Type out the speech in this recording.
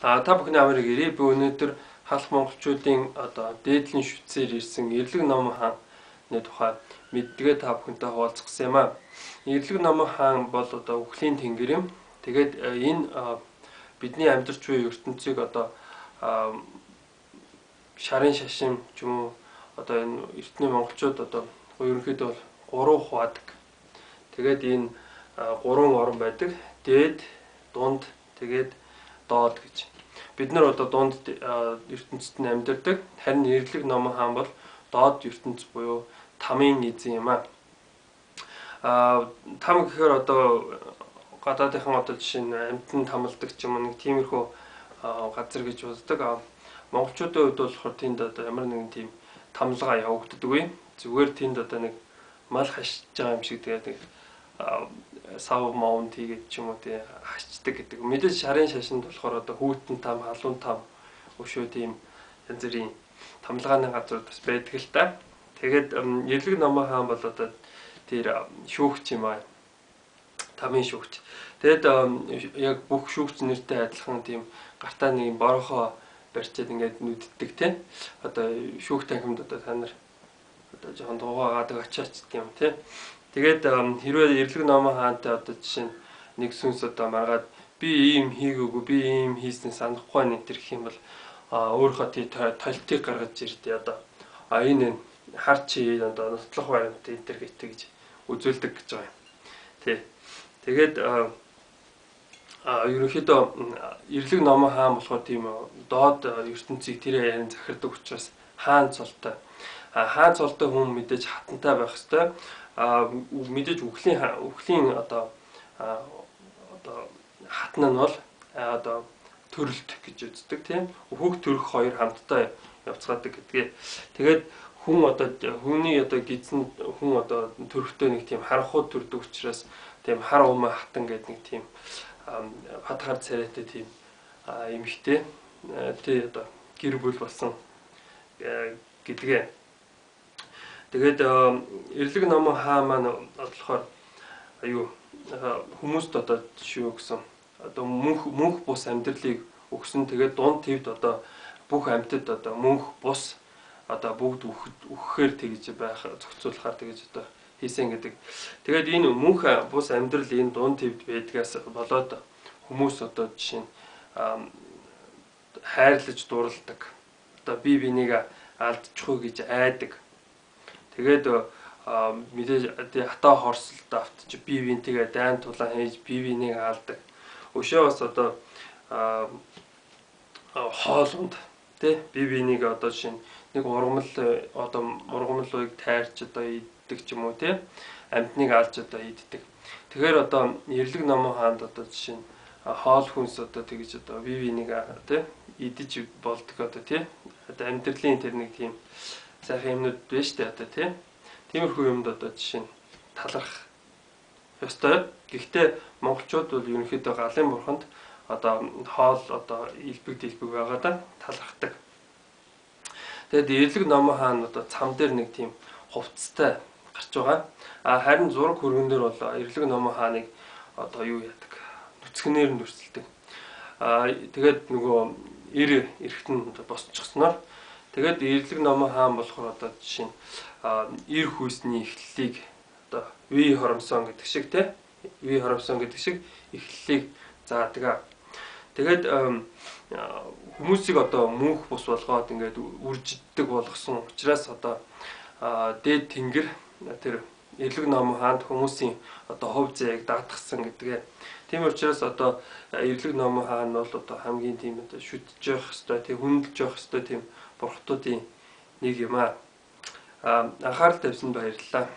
Та бүхний амрыг ирээ. Би өнөөдөр халах монголчуудын дээдлийн шүтсээр ирсэн Эрлэг Номон хааны тухай мэддэгээ та бүхэнтэй хуваалцах гэсэн юм аа. Эрлэг Номон хаан бол үхлийн тэнгэр юм. Тэгээд энэ бидний амьдарч буй ертөнцийг шарын шашин ч юм уу энэ эртний монголчууд ерөнхийдөө бол 3 хуваадаг. Тэгээд энэ 3 орн байдаг. Дээд, дунд, тэгээд доод гэж. Бид нар дунд ертөнцид нь амьдардаг. Харин Эрлэг Номон хаан бол доод ертөнц буюу тамийн эзэн юм аа. Там гэхээр гадаадынхан жишээ нь амьтан тамалдаг ч юм уу нэг тиймэрхүү газар гэж үздэг. Монголчуудын хувьд болохоор тэнд ямар нэгэн тийм тамлага явагддаггүй. Зүгээр тэнд нэг мал хашиж байгаа юм шиг тэгээд сав маунт хийгээд ч юм уу тий хачдаг гэдэг. Мэдээж шарын шашинд болохоор хүүтэн там, халуун там өшөө тийм янз бүрийн тамлагааны газрууд бас байдаг л та. Тэгээд Эрлэг Номон хаан бол тэр шүүгч юм аа. Тамийн шүүгч. Тэгээд яг бүх шүүгч нэртэй адилхан тийм гартаа нэг борохоо барьчаад ингээд нүддэг тий. Шүүх танхимд та нар жоохон дуугаагадаг очаач гэдэг юм тий. Тэгээд хэрвээ Эрлэг Номон хаантай жишээ нь нэг сүнс маргаад би ийм хийгээгүй, би ийм хийснээр санахгүй нэг төр гэх юм бол өөрийнхөө тий толтыг гаргаж ирдээ энэ хар чи нотлох баримт энэ төр гэж үзүүлдэг гэж байгаа юм. Тий. Тэгээд ерөнхийдөө Эрлэг Номон хаан болохоор тийм доод ертөнцийг тэр ярин захирдаг учраас хаан цолтой. Хаан цолтой хүн мэдээж хатантай байх ёстой. Мэдээж үхлийн хатна нь бол төрөлт гэж үздэг тийм. Хүүхд төрөх хоёр хамтдаа явцгаадаг гэдгээ. Тэгээд хүний гидсэн хүн төрөхтэй нэг тийм харанхуй төрдөг учраас тийм хар умаа хатан гэдэг нэг тийм хатгаар царайтай тийм эмхтэй тий гэр бүл болсон гэдгээ. Тэгээд Эрлэг Номон хаан маань болохоор хүмүүст шүү гэсэн мөнх бус амьдралыг өгсөн. Тэгээд дунд твд бүх амьтад мөнх бус бүгд үхэхээр тэгж байх зохицуулахаар тэгж хийсэн гэдэг. Тэгээд энэ мөнх бус амьдрал энэ дунд твд байдгаас болоод хүмүүс жишээ нь хайрлаж дурладаг. Бие биенийг алдчихгүй гэж айдаг. Тэгээд мэдээж хатаа хорсолд автч бие биентэйгээ дайн тулаан хийж бие биенийг алдаг. Өшөө бас хоолунд тий бие биенийг жишээ нь нэг ургамлыг тайрч иддэг ч юм уу тий амьтныг алж иддэг. Тэгэхээр Эрлэг Номон хаанд жишээ нь хоол хүнс тэгж бие биенийг тий идэж болдог тий амьдралын тэр нэг тийм сайхан юмнууд биш үү тий. Тиймэрхүү юмд жишээ нь талархах ёстой. Гэхдээ монголчууд бол ерөнхийдөө галын бурханд хоол илбэг дэлбэг байгаадаа талархдаг. Тэгээд Эрлэг Номон хаан цам дээр нэг тийм хувцастай гарч байгаа. Харин зураг хөргөн дээр бол Эрлэг Номон хааныг юу яадаг? Нүцгэнээр нь дүрсэлдэг. Тэгээд нөгөө эрэгт нь босчихсноор тэгээд Эрлэг Номон хаан болохоор жишээ нь эр хүйсний эхлэлийг үе хоромсон гэдэг шиг тий үе хоромсон гэдэг шиг эхлэлийг заадаг. Тэгээд хүмүүсийг мөнх бус болгоод ингээд үржиддэг болгосон учраас дээд тэнгэр тэр Эрлэг Номон хаанд хүмүүсийн хувь заяаг даатгсан гэдгээ. Тийм учраас Эрлэг Номон хаан бол хамгийн тийм шүтж явах ёстой, тийм хүндэлж явах ёстой тийм бурхтуудын нэг юм аа. Анхаарал тавьсанд баярлалаа.